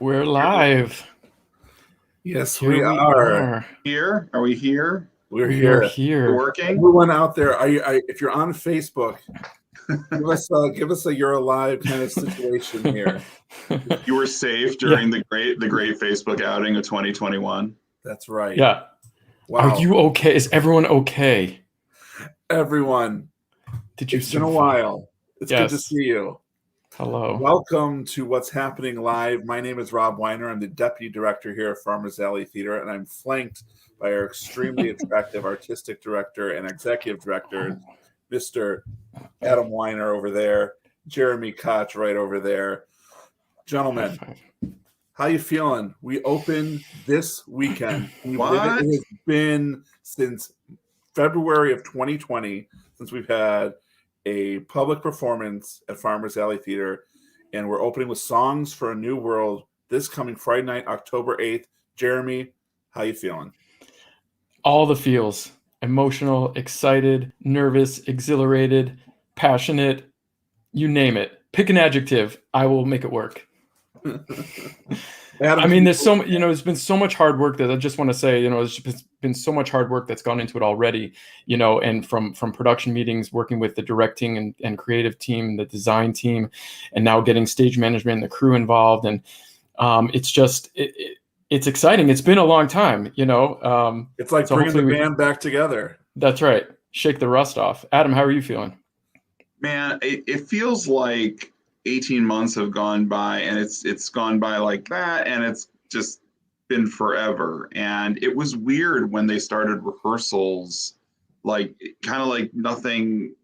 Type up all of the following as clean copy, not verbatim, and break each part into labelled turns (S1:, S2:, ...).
S1: We're live.
S2: Yes,
S1: Here
S2: we are.
S3: Here? Are we here?
S2: We're
S1: We
S2: here.
S1: are here.
S3: We're working?
S2: Everyone out there, if you're on Facebook, give us a you're alive kind of situation here.
S3: You were safe during the great Facebook outing of 2021.
S2: That's right.
S1: Yeah.
S2: Wow.
S1: Are you okay? Is everyone okay?
S2: Everyone.
S1: Did you
S2: It's been a
S1: survive?
S2: while. It's good to
S1: Yes.
S2: see you.
S1: Hello.
S2: Welcome to What's Happening Live. My name is Rob Weiner. I'm the Deputy Director here at Farmers Alley Theater, and I'm flanked by our extremely attractive Artistic Director and Executive Director, Mr. Adam Weiner over there, Jeremy Koch right over there. Gentlemen, how you feeling? We open this weekend.
S3: What?
S2: It has been since February of 2020 since we've had a public performance at Farmers Alley Theater, and we're opening with Songs for a New World this coming Friday night, October 8th. Jeremy, how you feeling?
S1: All the feels. Emotional, excited, nervous, exhilarated, passionate, you name it. Pick an adjective. I will make it work.
S2: Adam,
S1: I mean, there's it's been so much hard work that I just want to say, there's been so much hard work that's gone into it already, and from production meetings, working with the directing and creative team, the design team, and now getting stage management and the crew involved. And it's exciting. It's been a long time,
S2: It's like so bringing the band back together.
S1: That's right. Shake the rust off. Adam, how are you feeling?
S3: Man, it feels like 18 months have gone by, and it's gone by like that, and it's just been forever. And it was weird when they started rehearsals, like kind of like nothing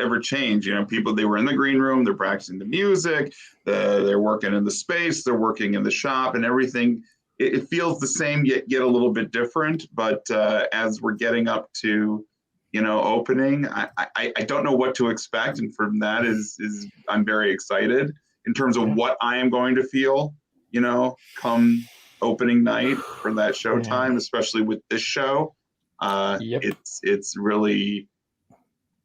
S3: ever changed. People, they were in the green room, they're practicing the music, they're working in the space, they're working in the shop, and everything. It feels the same, yet a little bit different. But as we're getting up to opening, I don't know what to expect, and from that is I'm very excited in terms of what I am going to feel, come opening night for that showtime, especially with this show.
S1: Yep.
S3: It's really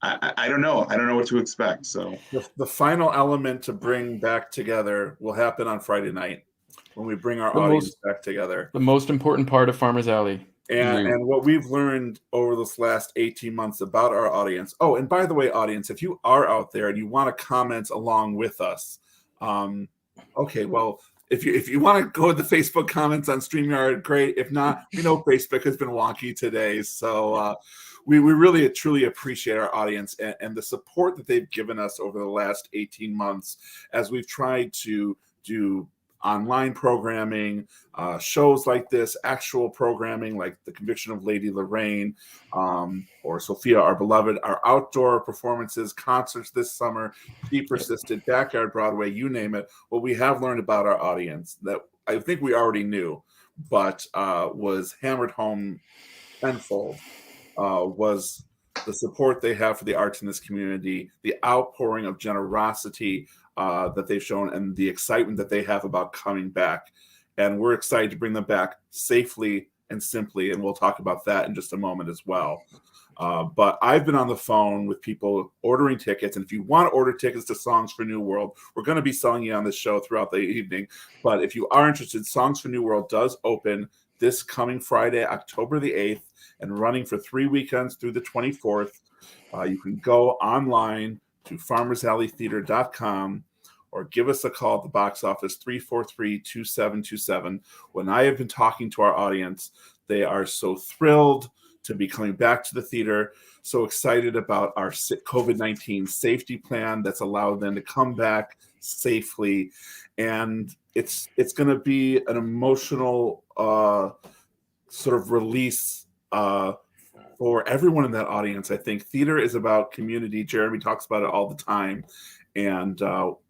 S3: I don't know what to expect. So
S2: the final element to bring back together will happen on Friday night when we bring our audience back together.
S1: The most important part of Farmers Alley.
S2: And what we've learned over this last 18 months about our audience. Oh, and by the way, audience, if you are out there and you want to comment along with us, okay, well, if you want to go to the Facebook comments on StreamYard, great. If not, we know Facebook has been wonky today. So we really truly appreciate our audience and the support that they've given us over the last 18 months as we've tried to do online programming, shows like this, actual programming like The Conviction of Lady Lorraine, or Sophia, Our Beloved, our outdoor performances, concerts this summer, She Persisted, Backyard Broadway, you name it. What we have learned about our audience that I think we already knew, but was hammered home tenfold, was the support they have for the arts in this community, the outpouring of generosity that they've shown, and the excitement that they have about coming back. And we're excited to bring them back safely and simply, and we'll talk about that in just a moment as well. But I've been on the phone with people ordering tickets, and if you want to order tickets to Songs for New World, we're going to be selling you on this show throughout the evening. But if you are interested, Songs for New World does open this coming Friday, October the 8th, and running for 3 weekends through the 24th. You can go online to farmersalleytheater.com or give us a call at the box office, 343-2727. When I have been talking to our audience, they are so thrilled to be coming back to the theater, so excited about our COVID-19 safety plan that's allowed them to come back safely. And it's going to be an emotional sort of release for everyone in that audience. I think theater is about community. Jeremy talks about it all the time. And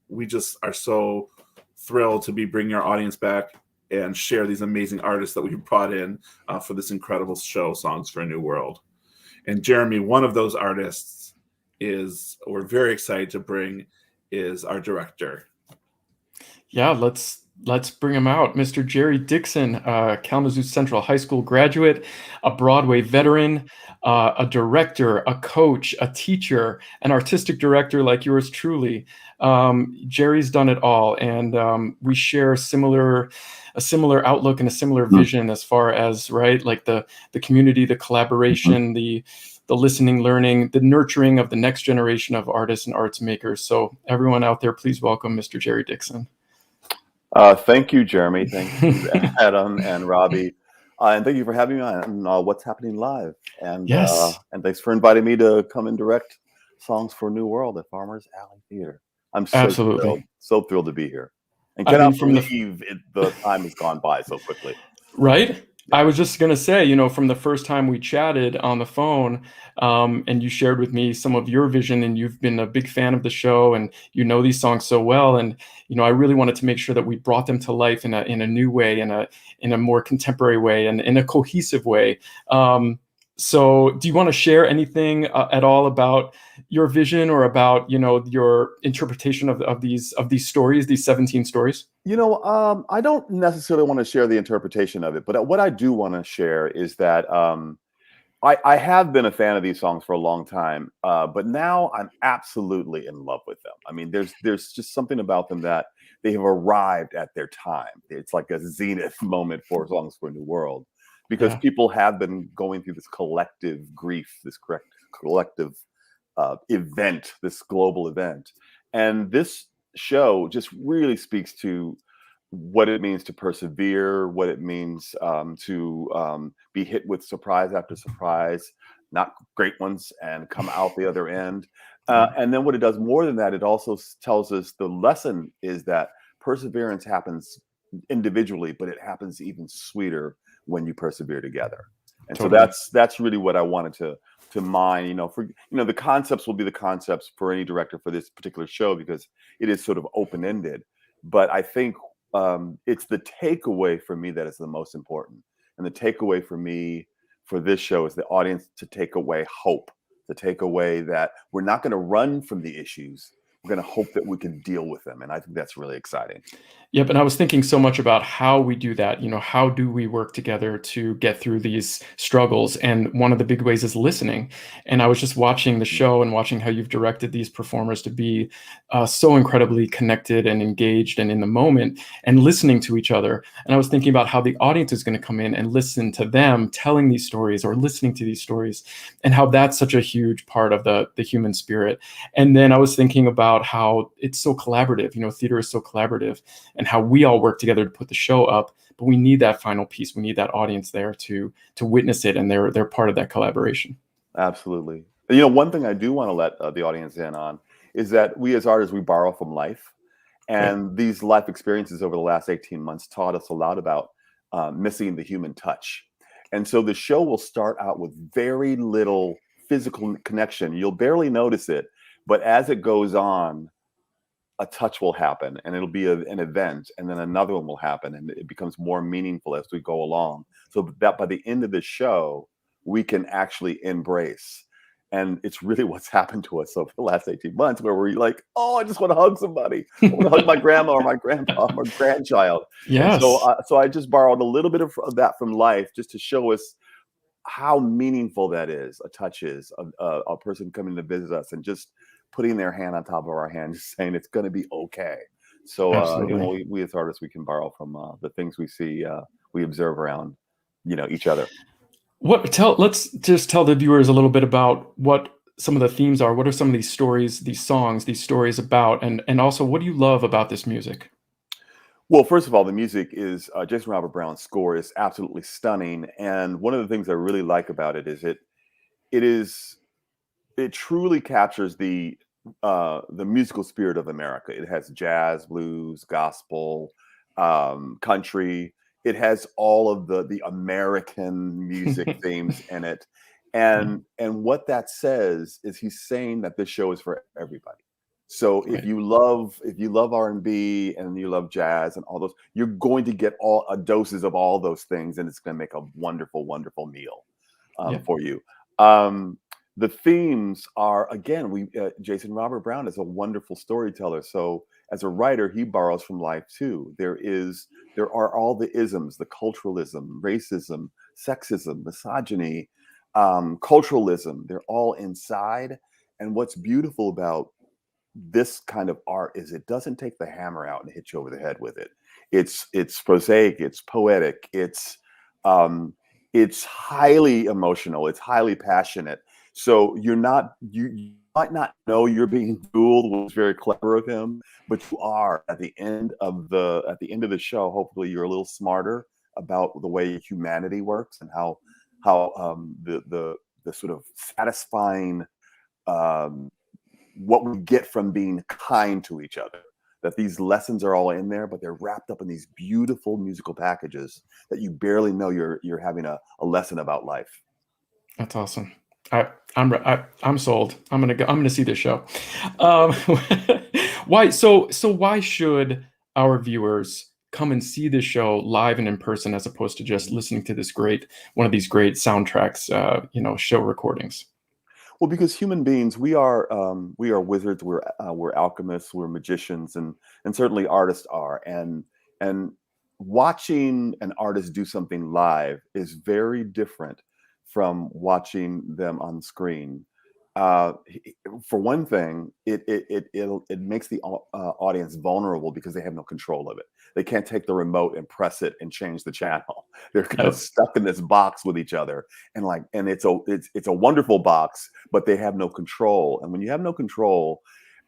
S2: we just are so thrilled to be bringing our audience back and share these amazing artists that we've brought in for this incredible show, Songs for a New World. And Jeremy, one of those artists we're very excited to bring is our director.
S1: Yeah, let's bring him out. Mr. Jerry Dixon, Kalamazoo Central High School graduate, a Broadway veteran, a director, a coach, a teacher, an artistic director like yours truly. Jerry's done it all, and we share a similar outlook and a similar vision as far as, right, like the community, the collaboration, the listening, learning, the nurturing of the next generation of artists and arts makers. So everyone out there, please welcome Mr. Jerry Dixon.
S4: Thank you, Jeremy. Thank you, Adam and Robbie. And thank you for having me on What's Happening Live.
S1: Yes.
S4: And thanks for inviting me to come and direct Songs for a New World at Farmers Alley Theater. I'm
S1: Absolutely.
S4: so thrilled to be here. And
S1: I mean,
S4: cannot believe the time has gone by so quickly.
S1: Right? I was just going to say, from the first time we chatted on the phone, and you shared with me some of your vision, and you've been a big fan of the show, and you know these songs so well, and I really wanted to make sure that we brought them to life in a new way, in a more contemporary way, and in a cohesive way. So do you want to share anything at all about your vision, or about your interpretation of these stories, these 17 stories?
S4: I don't necessarily want to share the interpretation of it, but what I do want to share is that I have been a fan of these songs for a long time, but now I'm absolutely in love with them. I mean, there's just something about them that they have arrived at their time. It's like a zenith moment for Songs for a New World, because people have been going through this collective grief, this collective event, this global event. And this show just really speaks to what it means to persevere, what it means to be hit with surprise after surprise, not great ones, and come out the other end. And then what it does more than that, it also tells us the lesson is that perseverance happens individually, but it happens even sweeter when you persevere together. And
S1: Totally.
S4: so that's really what I wanted to mine. The concepts will be the concepts for any director for this particular show, because it is sort of open-ended. But I think it's the takeaway for me that is the most important. And the takeaway for me for this show is the audience to take away hope, to take away that we're not going to run from the issues. We're going to hope that we can deal with them. And I think that's really exciting.
S1: Yep. And I was thinking so much about how we do that. How do we work together to get through these struggles? And one of the big ways is listening. And I was just watching the show and watching how you've directed these performers to be so incredibly connected and engaged and in the moment and listening to each other. And I was thinking about how the audience is going to come in and listen to them telling these stories or listening to these stories, and how that's such a huge part of the human spirit. And then I was thinking about how it's so collaborative. Theater is so collaborative, and how we all work together to put the show up, but we need that final piece. We need that audience there to witness it, and they're part of that collaboration.
S4: Absolutely. One thing I do want to let the audience in on is that we as artists, we borrow from life, and these life experiences over the last 18 months taught us a lot about missing the human touch. And so the show will start out with very little physical connection. You'll barely notice it, but as it goes on, a touch will happen, and it'll be an event, and then another one will happen, and it becomes more meaningful as we go along, so that by the end of the show we can actually embrace. And it's really what's happened to us over the last 18 months, where we're like, oh, I just want to hug somebody. I want to hug my grandma or my grandpa or my grandchild.
S1: Yes.
S4: And so I just borrowed a little bit of that from life, just to show us how meaningful that is. A touch is a person coming to visit us and just putting their hand on top of our hand, just saying it's going to be okay. So we as artists, we can borrow from the things we see, we observe around each other.
S1: Let's just tell the viewers a little bit about what some of the themes are. What are some of these stories, these songs, these stories about, and also what do you love about this music?
S4: Well, first of all, the music is Jason Robert Brown's score is absolutely stunning, and one of the things I really like about it is it truly captures the musical spirit of America. It has jazz, blues, gospel, country. It has all of the American music themes in it. And what that says is he's saying that this show is for everybody. So if you love R&B and you love jazz and all those, you're going to get doses of all those things, and it's going to make a wonderful, wonderful meal for you. the themes are, again, Jason Robert Brown is a wonderful storyteller. So as a writer, he borrows from life too. There are all the isms, the culturalism, racism, sexism, misogyny, culturalism. They're all inside. And what's beautiful about this kind of art is it doesn't take the hammer out and hit you over the head with it. It's prosaic, it's poetic, it's highly emotional, it's highly passionate. So you might not know you're being fooled, which is very clever of him, but you are at the end of the show. Hopefully, you're a little smarter about the way humanity works and how the sort of satisfying what we get from being kind to each other. That these lessons are all in there, but they're wrapped up in these beautiful musical packages that you barely know you're having a lesson about life.
S1: That's awesome. I'm sold. I'm gonna see this show. Um, why? So why should our viewers come and see this show live and in person as opposed to just listening to one of these great soundtracks, show recordings?
S4: Well, because human beings, we are wizards, we're alchemists, we're magicians, and certainly artists are. And watching an artist do something live is very different from watching them on screen. Uh, for one thing, it makes the audience vulnerable because they have no control of it. They can't take the remote and press it and change the channel. They're kind of stuck in this box with each other, and it's a wonderful box, but they have no control. And when you have no control,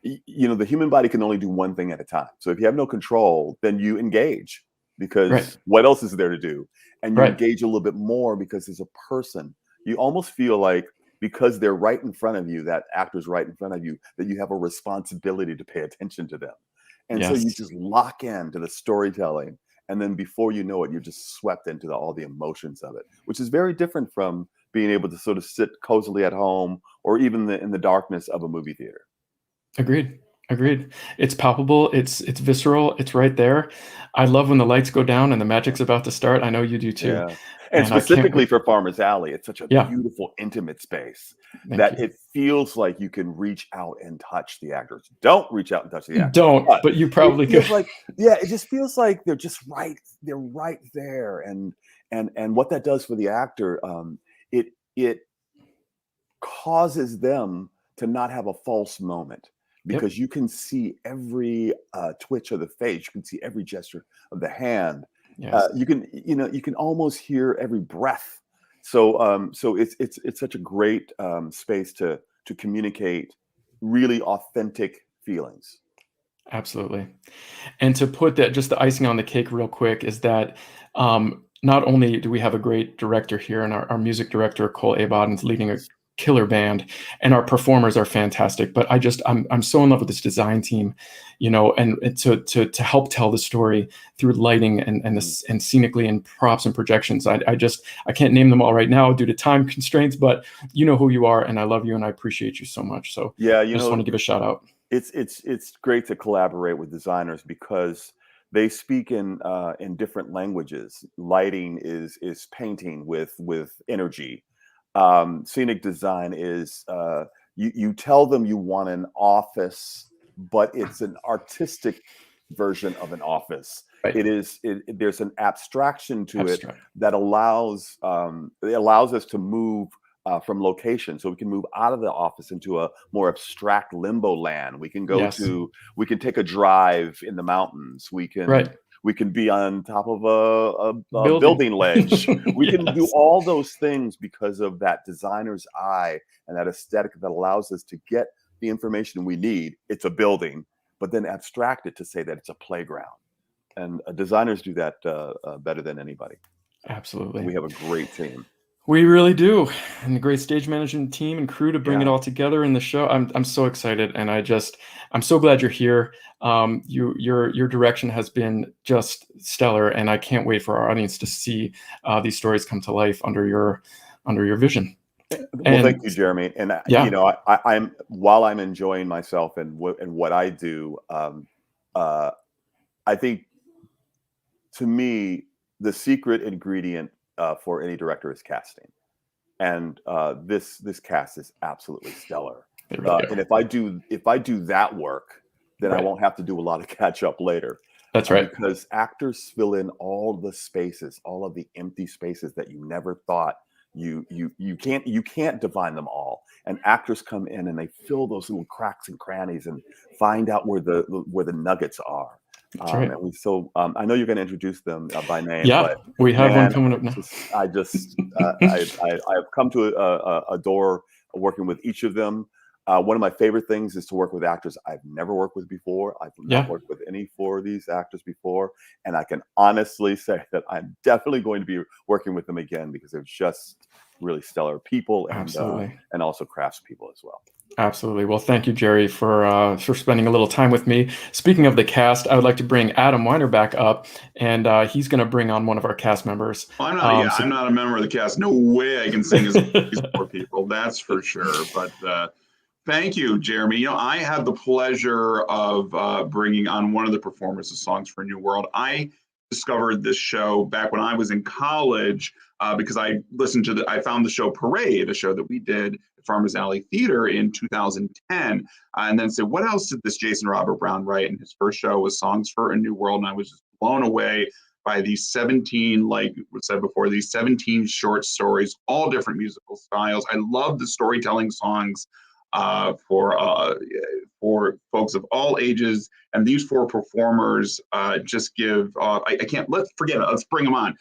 S4: the human body can only do one thing at a time. So if you have no control, then you engage because what else is there to do? And you engage a little bit more because there's a person. You almost feel like, because they're right in front of you, that actor's right in front of you, that you have a responsibility to pay attention to them. And so you just lock into the storytelling. And then before you know it, you're just swept into all the emotions of it, which is very different from being able to sort of sit cozily at home or even in the darkness of a movie theater.
S1: Agreed. It's palpable. It's visceral. It's right there. I love when the lights go down and the magic's about to start. I know you do too.
S4: Yeah. And specifically for Farmer's Alley, it's such a beautiful, intimate space that it feels like you can reach out and touch the actors. Don't reach out and touch the actors.
S1: But you probably could.
S4: It just feels like they're just right. They're right there. And what that does for the actor, it causes them to not have a false moment. Because you can see every twitch of the face, you can see every gesture of the hand.
S1: Yes.
S4: You can almost hear every breath. So it's such a great space to communicate really authentic feelings.
S1: Absolutely. And to put that, just the icing on the cake real quick, is that not only do we have a great director here, and our music director, Cole Abaddon's leading a killer band, and our performers are fantastic, but I'm so in love with this design team, and to help tell the story through lighting and scenically and props and projections. I can't name them all right now due to time constraints, but you know who you are, and I love you and I appreciate you so much. So I just want to give a shout out.
S4: It's great to collaborate with designers because they speak in different languages. Lighting is painting with energy. Scenic design is you tell them you want an office, but it's an artistic version of an office. There's an abstraction to it that allows us to move from location, so we can move out of the office into a more abstract limbo land. We can we can take a drive in the mountains. We can be on top of a building ledge. We can do all those things because of that designer's eye and that aesthetic that allows us to get the information we need. It's a building, but then abstract it to say that it's a playground. And designers do that better than anybody.
S1: Absolutely.
S4: And we have a great team.
S1: We really do, and the great stage management team and crew to bring it all together in the show. I'm so excited, and I'm so glad you're here. Your direction has been just stellar, and I can't wait for our audience to see these stories come to life under your vision.
S4: Well, thank you, Jeremy. And I'm while I'm enjoying myself and what I do, I think, to me, the secret ingredient for any director is casting. and this cast is absolutely stellar.
S1: Really
S4: And if I do that work, then I won't have to do a lot of catch up later.
S1: That's right.
S4: Because actors fill in all the spaces, all of the empty spaces that you never thought you can't define them all. And actors come in and they fill those little cracks and crannies and find out where the nuggets are.
S1: That's right.
S4: And so I know you're going to introduce them by name.
S1: Yeah,
S4: but
S1: we have one coming up now.
S4: I've come to adore working with each of them. One of my favorite things is to work with actors I've never worked with before. I've not worked with any four of these actors before. And I can honestly say that I'm definitely going to be working with them again because they're just really stellar people and also craftspeople as well.
S1: Absolutely. Well, thank you, Jerry, for spending a little time with me. Speaking of the cast, I would like to bring Adam Weiner back up, and he's going to bring on one of our cast members.
S3: I'm not a member of the cast. No way I can sing as these four people. That's for sure. But thank you, Jeremy. You know, I had the pleasure of bringing on one of the performers of Songs for a New World. I discovered this show back when I was in college because I found the show Parade, a show that we did at Farmers Alley Theater in 2010, and then said, what else did this Jason Robert Brown write? And his first show was Songs for a New World, and I was just blown away by these 17, like we said before, these 17 short stories, all different musical styles. I love the storytelling songs for folks of all ages, and these four performers just give. Let's forget it. Let's bring them on.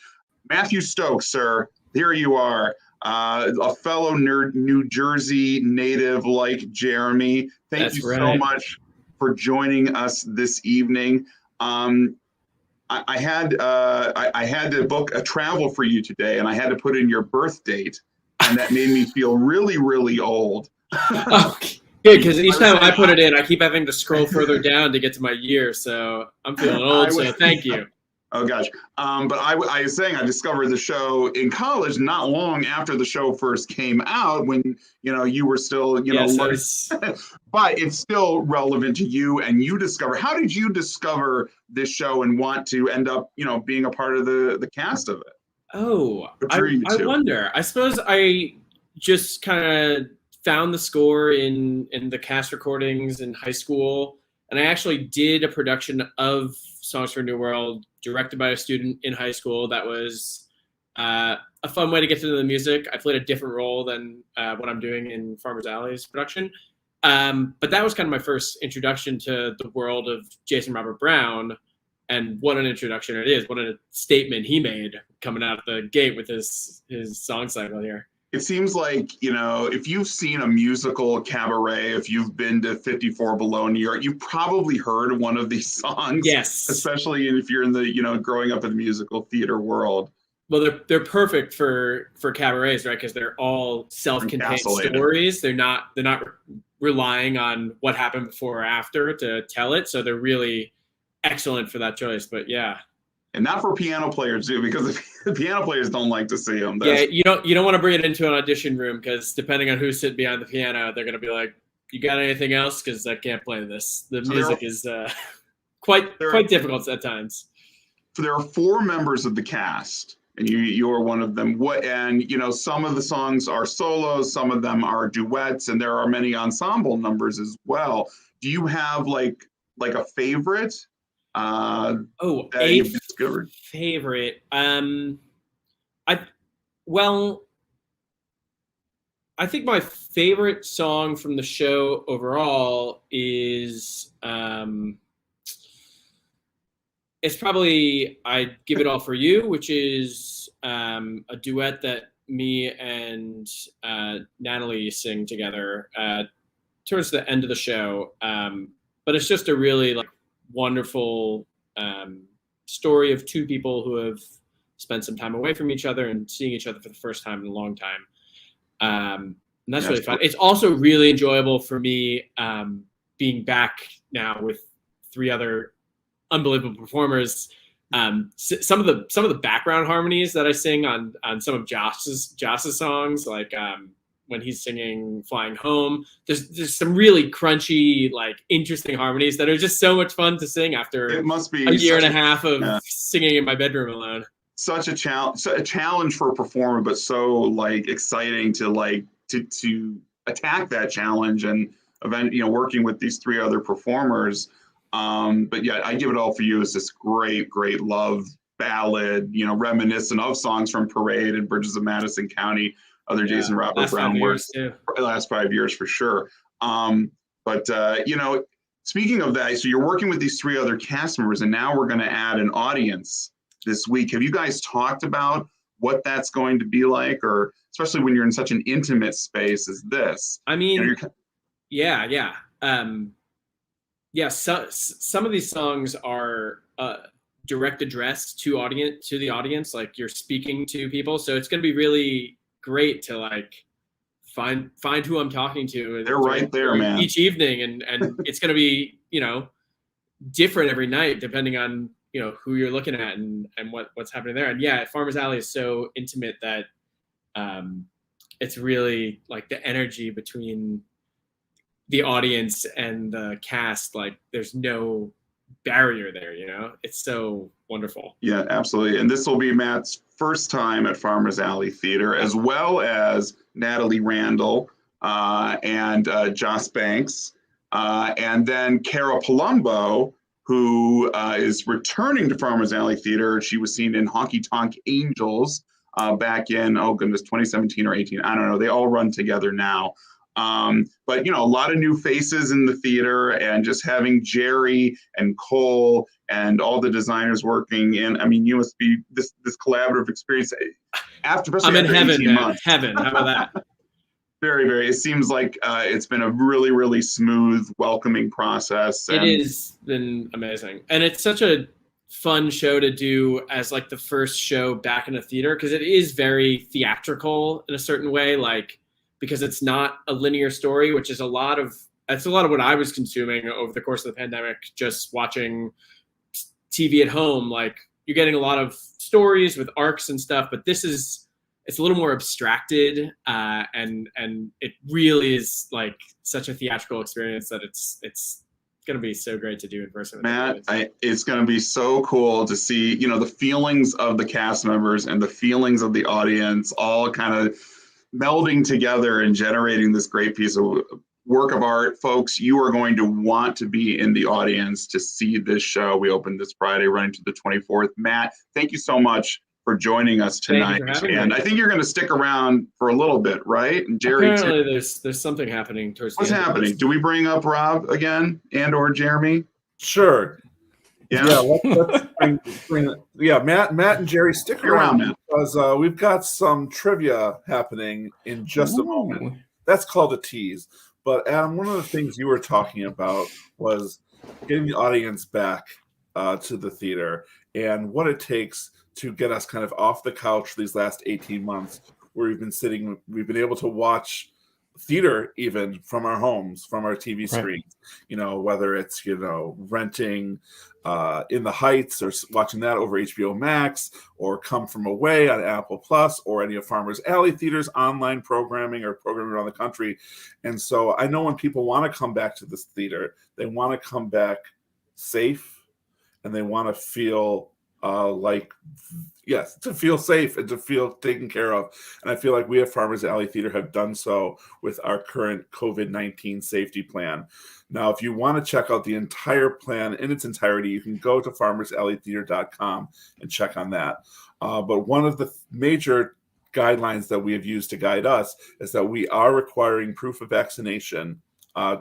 S3: Matthew Stoke, sir, here you are, a fellow New Jersey native like Jeremy. Thank you so much for joining us this evening. I had to book a travel for you today, and I had to put in your birth date, and that made me feel really, really old.
S5: Oh, good, because each time I put it in, I keep having to scroll further down to get to my year, so I'm feeling old, so thank you.
S3: Oh, gosh. But I was saying I discovered the show in college not long after the show first came out when, you were still, but it's still relevant to you, and how did you discover this show and want to end up, being a part of the cast of it?
S5: Oh, I wonder. I suppose I just kind of found the score in the cast recordings in high school, and I actually did a production of Songs for a New World directed by a student in high school. That was a fun way to get to know the music. I played a different role than what I'm doing in Farmers Alley's production, but that was kind of my first introduction to the world of Jason Robert Brown, and what an introduction it is. What a statement he made coming out the gate with his song cycle here.
S3: It seems like, if you've seen a musical cabaret, if you've been to 54 Below New York, you've probably heard one of these songs.
S5: Yes.
S3: Especially if you're in the, growing up in the musical theater world.
S5: Well, they're perfect for cabarets, right? Because they're all self-contained stories. They're not relying on what happened before or after to tell it. So they're really excellent for that choice. But yeah.
S3: And not for piano players too, because the piano players don't like to see them.
S5: You don't want to bring it into an audition room, because depending on who's sitting behind the piano, they're going to be like, "You got anything else? Because I can't play this." The music is quite difficult at times.
S3: So there are four members of the cast, and you're one of them. Some of the songs are solos, some of them are duets, and there are many ensemble numbers as well. Do you have like a favorite? You've discovered?
S5: Favorite. I think my favorite song from the show overall is it's probably "I'd Give It All for You," which is a duet that me and Natalie sing together towards the end of the show. But it's just a really wonderful story of two people who have spent some time away from each other and seeing each other for the first time in a long time. And that's really fun. It's also really enjoyable for me being back now with three other unbelievable performers. Some of the background harmonies that I sing on some of Josh's songs, like when he's singing "Flying Home," there's some really crunchy, interesting harmonies that are just so much fun to sing after
S3: it must be
S5: a year and a half of singing in my bedroom alone.
S3: such a challenge for a performer, but so like exciting to like to attack that challenge and event, working with these three other performers. But yeah, I Give It All for You is this great love ballad, reminiscent of songs from Parade and Bridges of Madison County, other Jason Robert Brown works. Last 5 years for sure. But speaking of that, so you're working with these three other cast members, and now we're going to add an audience this week. Have you guys talked about what that's going to be like, or especially when you're in such an intimate space as this?
S5: I mean, yeah. So, some of these songs are direct address to the audience, like you're speaking to people. So it's going to be really great to like find who I'm talking to.
S3: They're right there, man.
S5: Each evening, and it's going to be different every night depending on who you're looking at and what's happening there. And yeah, Farmers Alley is so intimate that it's really like the energy between the audience and the cast, like there's no barrier there, it's so wonderful.
S3: Yeah, absolutely. And this will be Matt's first time at Farmers Alley Theater, as well as Natalie Randall and Joss Banks, and then Cara Palumbo, who is returning to Farmers Alley Theater. She was seen in Honky Tonk Angels back in, 2017 or 18. I don't know. They all run together now. But a lot of new faces in the theater, and just having Jerry and Cole and all the designers working in, I mean, you must be this collaborative experience after
S5: I'm in heaven,
S3: 18 months.
S5: Heaven. How about that?
S3: Very, very. It seems like it's been a really, really smooth, welcoming process.
S5: It has been amazing. And it's such a fun show to do as like the first show back in a theater, because it is very theatrical in a certain way, like because it's not a linear story, which is a lot of what I was consuming over the course of the pandemic, just watching TV at home. Like you're getting a lot of stories with arcs and stuff, but it's a little more abstracted, and it really is like such a theatrical experience that it's going to be so great to do in person.
S3: Matt, it's going to be so cool to see, the feelings of the cast members and the feelings of the audience all kind of melding together and generating this great piece of work of art. Folks, you are going to want to be in the audience to see this show. We open this Friday, running to the 24th. Matt, thank you so much for joining us tonight. And I think you're going to stick around for a little bit, right? And Jerry,
S5: apparently there's something happening towards
S3: what's
S5: the end
S3: happening? Do we bring up Rob again and or Jeremy?
S2: Sure.
S3: Yeah.
S2: Let's bring it. Yeah, Matt and Jerry, stick around,
S3: man,
S2: because we've got some trivia happening in just a moment. That's called a tease. But Adam, one of the things you were talking about was getting the audience back to the theater, and what it takes to get us kind of off the couch for these last 18 months, where we've been able to watch theater even from our homes, from our TV screens, whether it's, renting In the Heights or watching that over HBO Max, or Come From Away on Apple Plus, or any of Farmers Alley Theater's online programming or programming around the country. And so I know when people want to come back to this theater, they want to come back safe, and they want to feel to feel safe and to feel taken care of. And I feel like we at Farmers Alley Theater have done so with our current COVID-19 safety plan. Now, if you want to check out the entire plan in its entirety, you can go to farmersalleytheater.com and check on that. But one of the major guidelines that we have used to guide us is that we are requiring proof of vaccination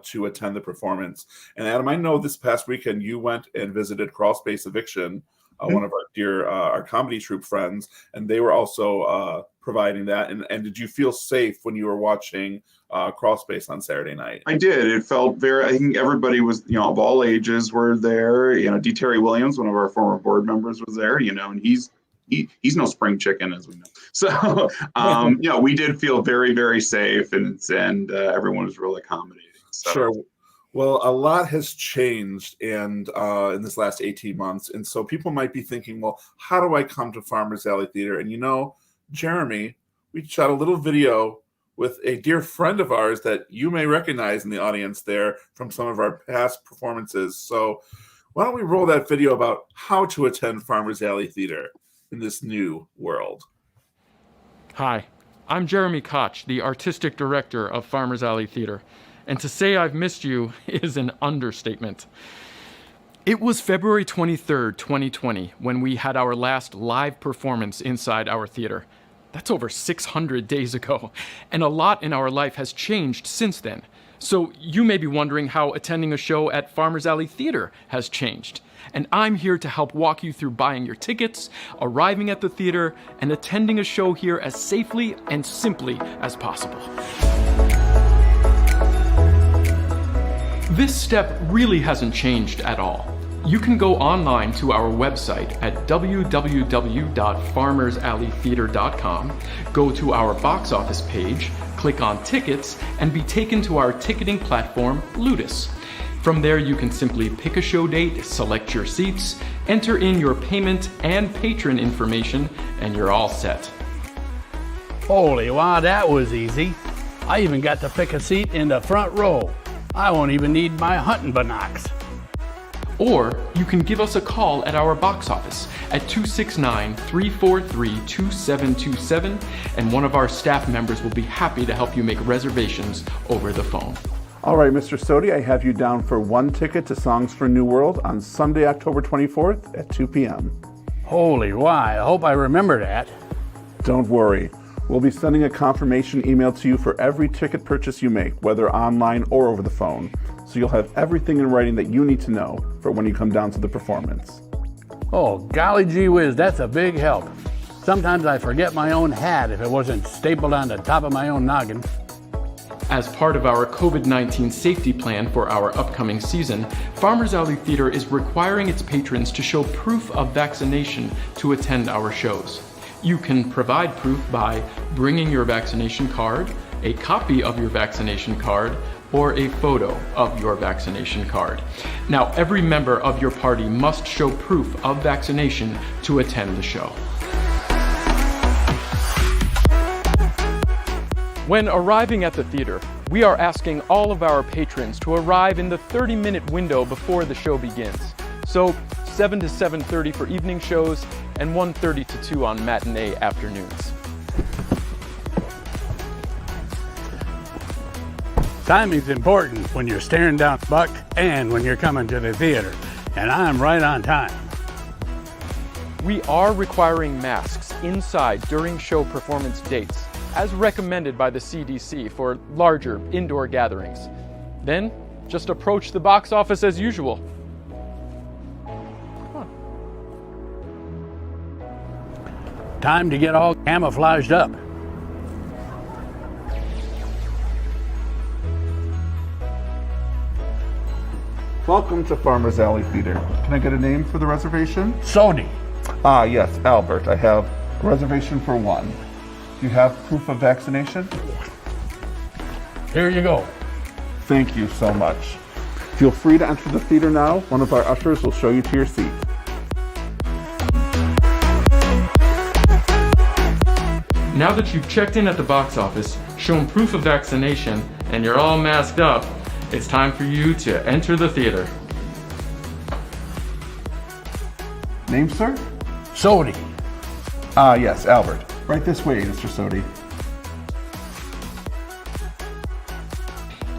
S2: to attend the performance. And Adam, I know this past weekend you went and visited Crawl Space Eviction, one of our dear our comedy troupe friends, and they were also providing that. And did you feel safe when you were watching Crawl Space on Saturday night?
S3: I did. It felt very. I think everybody was, of all ages were there. D. Terry Williams, one of our former board members, was there. And he's no spring chicken, as we know. So we did feel very, very safe, and everyone was really accommodating. So.
S2: Sure. Well, a lot has changed in this last 18 months. And so people might be thinking, well, how do I come to Farmers Alley Theater? And Jeremy, we shot a little video with a dear friend of ours that you may recognize in the audience there from some of our past performances. So why don't we roll that video about how to attend Farmers Alley Theater? in this new world.
S1: Hi, I'm Jeremy Koch, the artistic director of Farmers Alley Theater, and to say I've missed you is an understatement. It was February 23rd, 2020, when we had our last live performance inside our theater. That's over 600 days ago, and a lot in our life has changed since then. So you may be wondering how attending a show at Farmers Alley Theater has changed. And I'm here to help walk you through buying your tickets, arriving at the theater, and attending a show here as safely and simply as possible. This step really hasn't changed at all. You can go online to our website at www.farmersalleytheater.com, go to our box office page, click on tickets, and be taken to our ticketing platform, Ludus. From there, you can simply pick a show date, select your seats, enter in your payment and patron information, and you're all set.
S6: Holy wow, that was easy. I even got to pick a seat in the front row. I won't even need my hunting binocs.
S1: Or you can give us a call at our box office at 269-343-2727, and one of our staff members will be happy to help you make reservations over the phone.
S2: All right, Mr. Sodi, I have you down for one ticket to Songs for New World on Sunday, October 24th at 2 p.m.
S6: Holy wow, I hope I remember that.
S2: Don't worry. We'll be sending a confirmation email to you for every ticket purchase you make, whether online or over the phone. So you'll have everything in writing that you need to know for when you come down to the performance.
S6: Oh, golly gee whiz, that's a big help. Sometimes I forget my own hat if it wasn't stapled on the top of my own noggin.
S1: As part of our COVID-19 safety plan for our upcoming season, Farmers Alley Theater is requiring its patrons to show proof of vaccination to attend our shows. You can provide proof by bringing your vaccination card, a copy of your vaccination card, or a photo of your vaccination card. Now, every member of your party must show proof of vaccination to attend the show. When arriving at the theater, we are asking all of our patrons to arrive in the 30-minute window before the show begins. So 7 to 7:30 for evening shows and 1:30 to 2 on matinee afternoons.
S6: Timing's important when you're staring down buck and when you're coming to the theater, and I'm right on time.
S1: We are requiring masks inside during show performance dates, as recommended by the CDC for larger indoor gatherings. Then, just approach the box office as usual.
S6: Time to get all camouflaged up.
S2: Welcome to Farmers Alley Theater. Can I get a name for the reservation?
S6: Sodi.
S2: Ah, yes, Albert. I have a reservation for one. Do you have proof of vaccination?
S6: Here you go.
S2: Thank you so much. Feel free to enter the theater now. One of our ushers will show you to your seat.
S1: Now that you've checked in at the box office, shown proof of vaccination, and you're all masked up, it's time for you to enter the theater.
S2: Name, sir?
S6: Sodi.
S2: Ah, yes, Albert. Right this way, Mr. Sodi.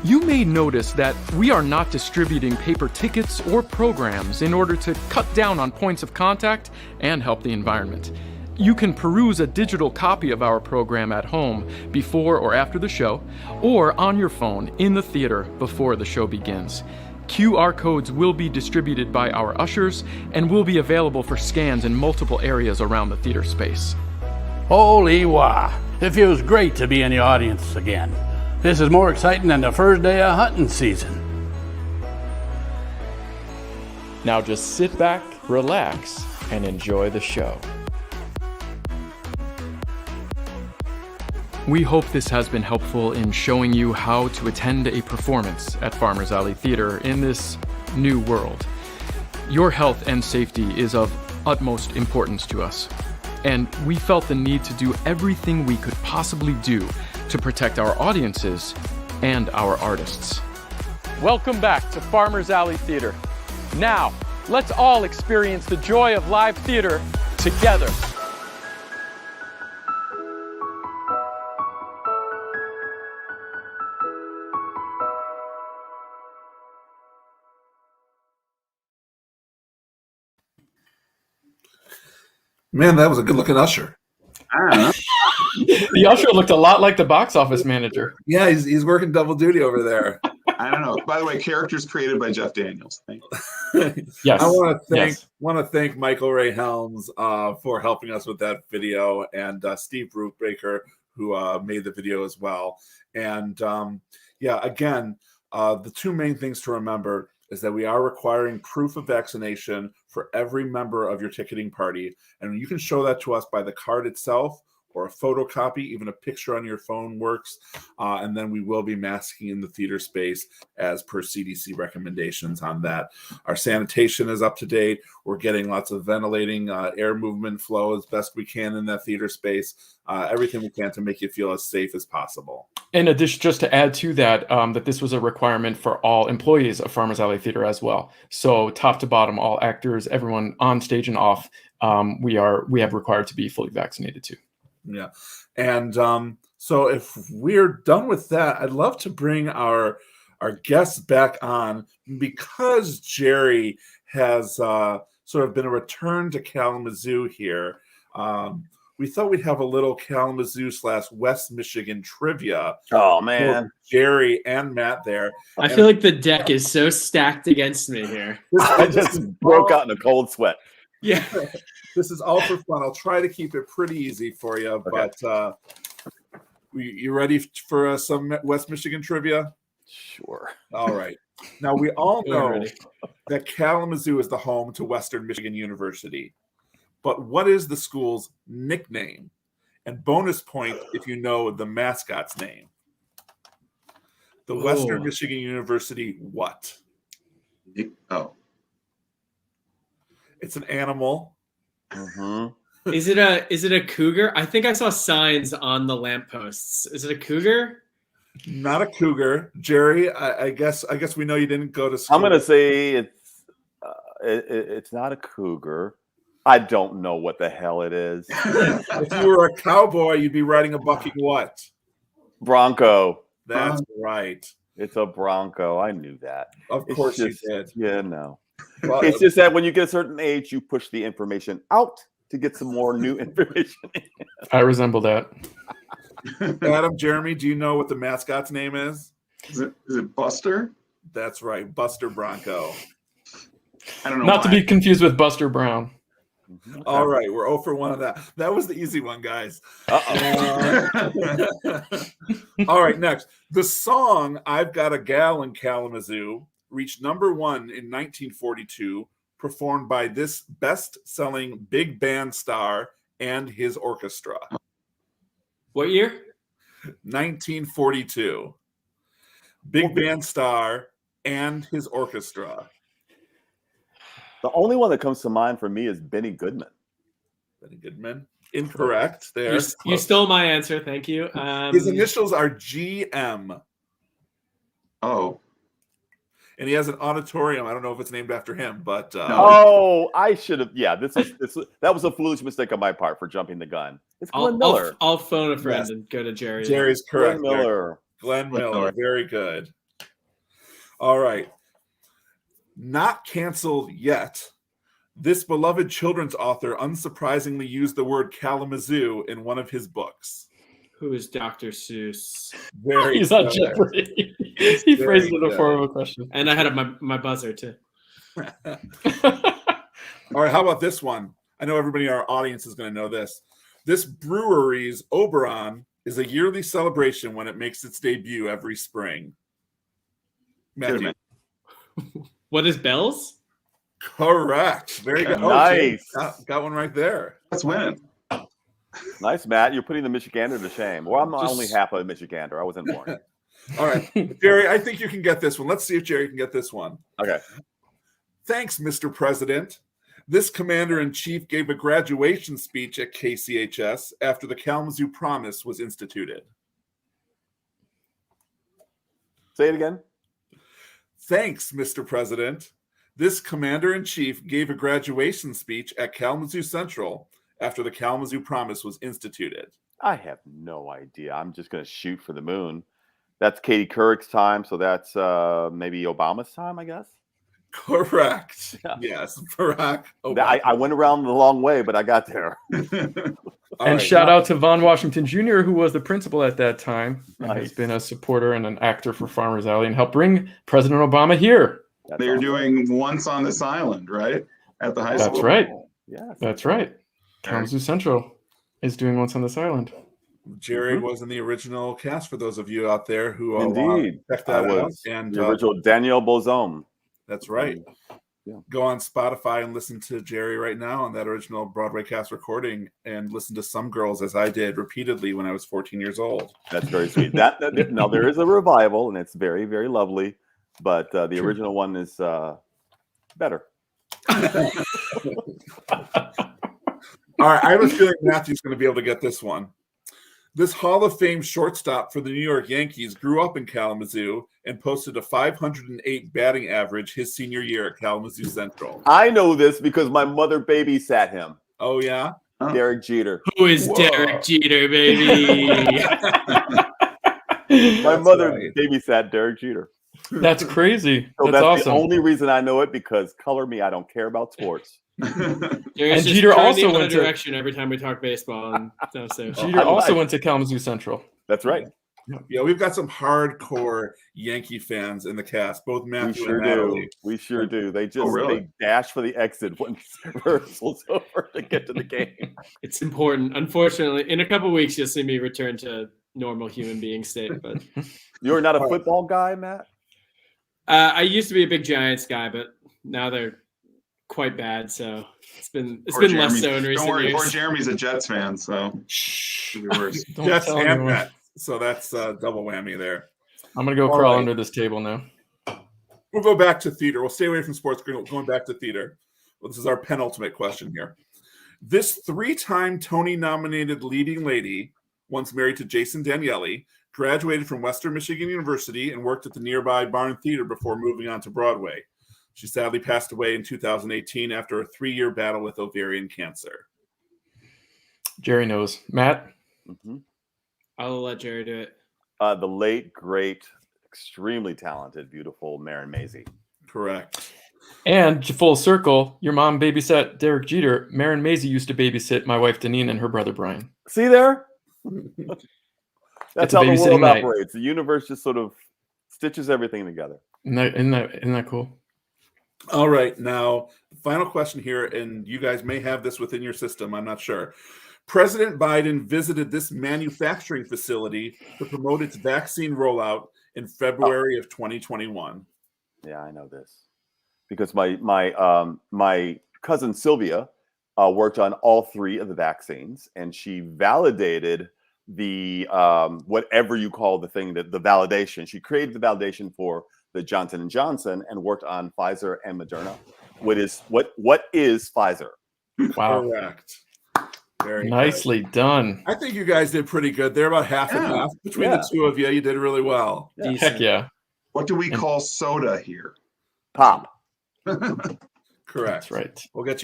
S1: You may notice that we are not distributing paper tickets or programs in order to cut down on points of contact and help the environment. You can peruse a digital copy of our program at home before or after the show, or on your phone in the theater before the show begins. QR codes will be distributed by our ushers and will be available for scans in multiple areas around the theater space.
S6: Holy wow. It feels great to be in the audience again. This is more exciting than the first day of hunting season.
S1: Now just sit back, relax, and enjoy the show. We hope this has been helpful in showing you how to attend a performance at Farmers Alley Theater in this new world. Your health and safety is of utmost importance to us, and we felt the need to do everything we could possibly do to protect our audiences and our artists. Welcome back to Farmers Alley Theater. Now, let's all experience the joy of live theater together.
S2: Man, that was a good-looking usher.
S3: I don't know.
S1: The usher looked a lot like the box office manager.
S2: Yeah, he's working double duty over there.
S3: I don't know. By the way, characters created by Jeff Daniels. Thank you.
S1: Yes.
S2: I
S1: Yes.
S2: want to thank Michael Ray Helms for helping us with that video, and Steve Brubaker, who made the video as well. And yeah, again, the two main things to remember is that we are requiring proof of vaccination for every member of your ticketing party, and you can show that to us by the card itself or a photocopy. Even a picture on your phone works. And then we will be masking in the theater space as per CDC recommendations on that. Our sanitation is up to date. We're getting lots of ventilating, air movement flow as best we can in that theater space. Everything we can to make you feel as safe as possible.
S1: In addition, just to add to that, that this was a requirement for all employees of Farmers Alley Theater as well. So top to bottom, all actors, everyone on stage and off, we have required to be fully vaccinated too.
S2: Yeah. And so if we're done with that, I'd love to bring our guests back on, because Jerry has sort of been a return to Kalamazoo here. We thought we'd have a little Kalamazoo/West Michigan trivia.
S4: Oh man,
S2: Jerry and Matt there.
S5: I feel like the deck is so stacked against me here.
S4: I just broke out in a cold sweat.
S5: Yeah.
S2: This is all for fun. I'll try to keep it pretty easy for you,
S4: Okay.
S2: but you ready for some West Michigan trivia?
S4: Sure.
S2: All right. Now, we all
S5: We're
S2: know
S5: ready.
S2: that Kalamazoo is the home to Western Michigan University. But what is the school's nickname? And bonus point if you know the mascot's name. The Western
S5: Oh.
S2: Michigan University what?
S3: Oh,
S2: It's an animal.
S4: Mm-hmm.
S5: Is it a cougar? I think I saw signs on the lampposts. Is it a cougar?
S2: Not a cougar. Jerry, I guess we know you didn't go to school.
S4: I'm gonna say it's not a cougar. I don't know what the hell it is.
S2: If you were a cowboy, you'd be riding a bucking what?
S4: Bronco.
S2: That's right.
S4: It's a Bronco. I knew that.
S2: Of
S4: It's
S2: course
S4: just-
S2: you did.
S4: Yeah, no.
S2: Well,
S4: It's just that when you get a certain age, you push the information out to get some more new information.
S1: I resemble that.
S2: Adam, Jeremy, do you know what the mascot's name is?
S3: is it Buster?
S2: That's right, Buster Bronco.
S3: I don't know.
S1: Not to
S3: why.
S1: be confused with Buster Brown.
S2: All right, we're 0 for 1 on that. That was the easy one, guys. All right, next. The song I've Got a Gal in Kalamazoo reached #1 in 1942, performed by this best-selling big band star and his orchestra.
S5: What year?
S2: 1942. Big band star and his orchestra.
S4: The only one that comes to mind for me is Benny Goodman.
S2: Benny Goodman. Incorrect there.
S5: You stole my answer. Thank you.
S2: His initials are GM.
S3: Oh,
S2: And he has an auditorium. I don't know if it's named after him, but
S4: Oh, I should have. Yeah, that was a foolish mistake on my part for jumping the gun. It's Glenn Miller.
S5: I'll phone a friend
S2: Yes.
S5: and go to Jerry.
S2: Jerry's correct.
S4: Glenn
S2: there.
S4: Miller.
S2: Glenn
S3: Glenn
S2: Miller.
S3: Miller.
S2: Very good. All right. Not canceled yet. This beloved children's author unsurprisingly used the word Kalamazoo in one of his books.
S5: Who is Dr. Seuss?
S2: Very
S1: He's on
S2: clever.
S1: Jeopardy. He
S2: Very
S1: phrased it in the
S2: good.
S1: form of a question.
S5: And I had my buzzer too.
S2: All right, how about this one? I know everybody in our audience is going to know this. This brewery's Oberon is a yearly celebration when it makes its debut every spring. Matthew.
S5: What is Bell's?
S2: Correct. Very good.
S4: Nice.
S2: Got one right there.
S3: that's winning.
S4: Nice, Matt. You're putting the Michigander to shame. Well, I'm
S5: Just-
S4: only half a Michigander. I wasn't born.
S2: All right, Jerry, I think you can get this one. Let's see if Jerry can get this one.
S4: Okay.
S2: Thanks, Mr. President. This commander-in-chief gave a graduation speech at KCHS after the Kalamazoo Promise was instituted.
S4: Say it again.
S2: Thanks, Mr. President. This commander-in-chief gave a graduation speech at Kalamazoo Central after the Kalamazoo Promise was instituted.
S4: I have no idea. I'm just going to shoot for the moon. That's Katie Couric's time, so that's maybe Obama's time, I guess.
S2: Correct.
S4: Yeah.
S2: Yes, Barack
S4: I
S2: Obama.
S4: went around the long way, but I got there.
S2: All
S1: And
S2: right,
S1: shout
S2: now-
S1: out to Von Washington Jr., who was the principal at that time and has
S4: Nice.
S1: been a supporter and an actor for Farmers Alley and helped bring President Obama here.
S4: That's
S3: They're
S4: awesome.
S3: doing Once on This Island, right? At the high
S1: That's
S3: school.
S1: right.
S4: Yes.
S1: That's right. Kalamazoo Central is doing Once on This Island.
S2: Jerry was in the original cast for those of you out there who
S4: Indeed.
S2: check
S4: I
S2: that out.
S4: was
S2: And
S4: the original Danielle Bozome.
S2: that's right.
S4: Yeah.
S2: Go on Spotify and listen to Jerry right now on that original Broadway cast recording, and listen to Some Girls, as I did repeatedly when I was 14 years old.
S4: That's very sweet. Now there is a revival, and it's very, very lovely. But the original one is better.
S2: All right, I have a feeling Matthew's going to be able to get this one. This Hall of Fame shortstop for the New York Yankees grew up in Kalamazoo and posted a 508 batting average his senior year at Kalamazoo Central.
S4: I know this because my mother babysat him.
S2: Oh, yeah?
S4: Derek Jeter.
S5: Who is Derek Jeter, baby?
S4: My mother
S2: right.
S4: babysat Derek Jeter.
S1: That's crazy.
S4: So
S1: That's
S4: that's
S1: awesome.
S4: the only reason I know it, because color me, I don't care about sports.
S5: Jeter's
S1: And
S5: just
S1: Jeter
S5: turning
S1: also
S5: the other
S1: went to-
S5: direction every time we talk baseball. And downstairs.
S1: Jeter
S4: I
S1: also
S4: lied.
S1: went to Kalamazoo Central.
S4: That's right.
S2: Yeah, we've got some hardcore Yankee fans in the cast, both
S4: We
S2: Matthew
S4: sure
S2: and
S4: do.
S2: Natalie.
S4: We sure do. They just
S3: really?
S4: they dash for the exit once rehearsal's over to get to the game.
S5: It's important. Unfortunately, in a couple of weeks, you'll see me return to normal human being state. But
S4: You're not a football guy, Matt?
S5: I used to be a big Giants guy, but now they're quite bad. So it's been
S3: Or
S5: less so in
S3: Don't
S5: recent
S3: worry,
S5: years.
S3: or Jeremy's a Jets fan, so
S1: Shh.
S3: it'll be worse.
S1: Don't
S2: Jets
S1: tell
S2: and
S1: anyone.
S2: Mets. So that's double whammy there.
S1: I'm going to go
S2: All
S1: crawl
S2: right.
S1: under this table now.
S2: We'll go back to theater. We'll stay away from sports. Going back to theater. Well, this is our penultimate question here. This 3-time Tony-nominated leading lady, once married to Jason Daniele, graduated from Western Michigan University and worked at the nearby Barn Theater before moving on to Broadway. She sadly passed away in 2018 after a 3-year battle with ovarian cancer.
S1: Jerry knows. Matt?
S4: Mm-hmm.
S5: I'll let Jerry do it.
S4: The late, great, extremely talented, beautiful Maren Maisie.
S2: Correct.
S1: And full circle, your mom babysat Derek Jeter. Maren Maisie used to babysit my wife Deneen and her brother Brian.
S4: See there?
S1: It's
S4: That's
S1: a
S4: how the
S1: babysitting
S4: world
S1: night.
S4: operates. The universe just sort of stitches everything together.
S1: Isn't that cool?
S2: All right. Now, the final question here, and you guys may have this within your system. I'm not sure. President Biden visited this manufacturing facility to promote its vaccine rollout in February of 2021.
S4: Yeah, I know this because my cousin Sylvia worked on all 3 of the vaccines, and she validated the whatever you call the thing, that the validation. She created the validation for the Johnson & Johnson and worked on Pfizer and Moderna. What is Pfizer?
S1: Wow.
S2: Correct. Very
S1: Nicely
S2: good.
S1: done.
S2: I think you guys did pretty good. They're about half and half between the two of you. You did really well.
S4: Yeah.
S1: Heck yeah.
S3: What do we call soda here?
S4: Pop.
S2: Correct.
S1: That's right.
S2: We'll get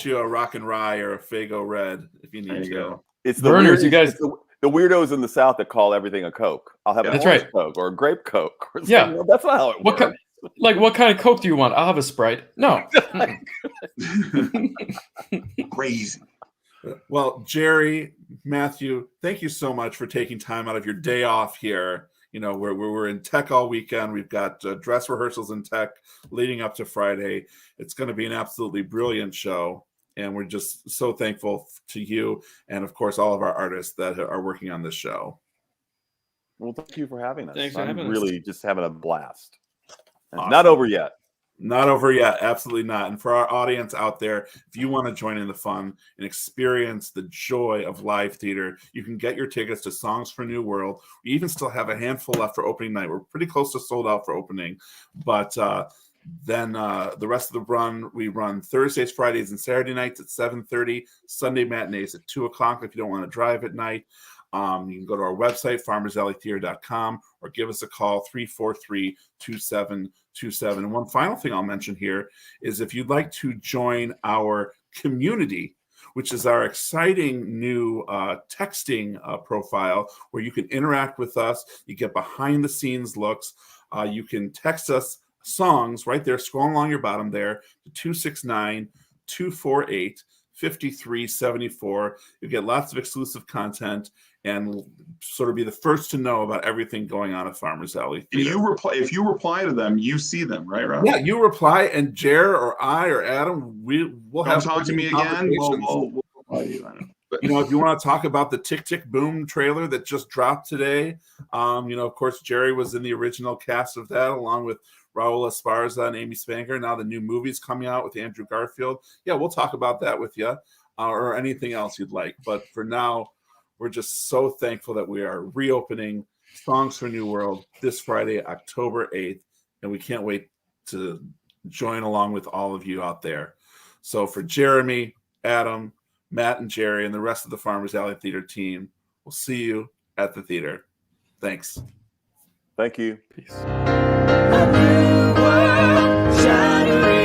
S2: you a rock and rye or a Fago Red if you
S3: There
S2: need
S3: you
S2: to.
S3: go.
S4: It's the
S1: Burners,
S4: weirdos,
S1: you guys-
S4: it's the weirdos in the South that call everything a Coke. I'll have an
S1: That's
S4: orange
S1: right.
S4: Coke or a grape Coke. Or
S1: Yeah.
S4: something. That's not how it
S1: What
S4: works.
S1: what kind of Coke do you want? I'll have a Sprite. No.
S3: Crazy.
S2: Well, Jerry, Matthew, thank you so much for taking time out of your day off here. You know, we're in tech all weekend. We've got dress rehearsals in tech leading up to Friday. It's going to be an absolutely brilliant show. And we're just so thankful to you and, of course, all of our artists that are working on this show.
S4: Well, thank you for having us.
S5: Thanks for
S4: I'm
S5: having us.
S4: really just having a blast. And
S2: Awesome.
S4: Not over yet.
S2: Not over yet. Absolutely not. And for our audience out there, if you want to join in the fun and experience the joy of live theater, you can get your tickets to Songs for New World. We even still have a handful left for opening night. We're pretty close to sold out for opening. But then the rest of the run, we run Thursdays, Fridays, and Saturday nights at 7:30, Sunday matinees at 2 o'clock if you don't want to drive at night. You can go to our website, farmersalleytheater.com, or give us a call, 343-2727. And one final thing I'll mention here is if you'd like to join our community, which is our exciting new texting profile where you can interact with us, you get behind-the-scenes looks, you can text us songs right there, scrolling along your bottom there to 269-248-5374. You get lots of exclusive content and sort of be the first to know about everything going on at Farmers Alley Theater.
S3: If you reply to them, you see them, right, Rob?
S2: Yeah, you reply, and Jer or I or Adam, we'll have
S3: talk to me again. We'll reply to you. I know. But,
S2: if you want to talk about the Tick Tick Boom trailer that just dropped today, of course, Jerry was in the original cast of that, along with Raul Esparza and Amy Spanger. Now the new movie's coming out with Andrew Garfield. Yeah, we'll talk about that with you, or anything else you'd like. But for now, we're just so thankful that we are reopening Songs for New World this Friday, October 8th, and we can't wait to join along with all of you out there. So for Jeremy, Adam, Matt, and Jerry, and the rest of the Farmers Alley Theater team, we'll see you at the theater. Thanks.
S4: Thank you.
S1: Peace.
S7: A new world, shining.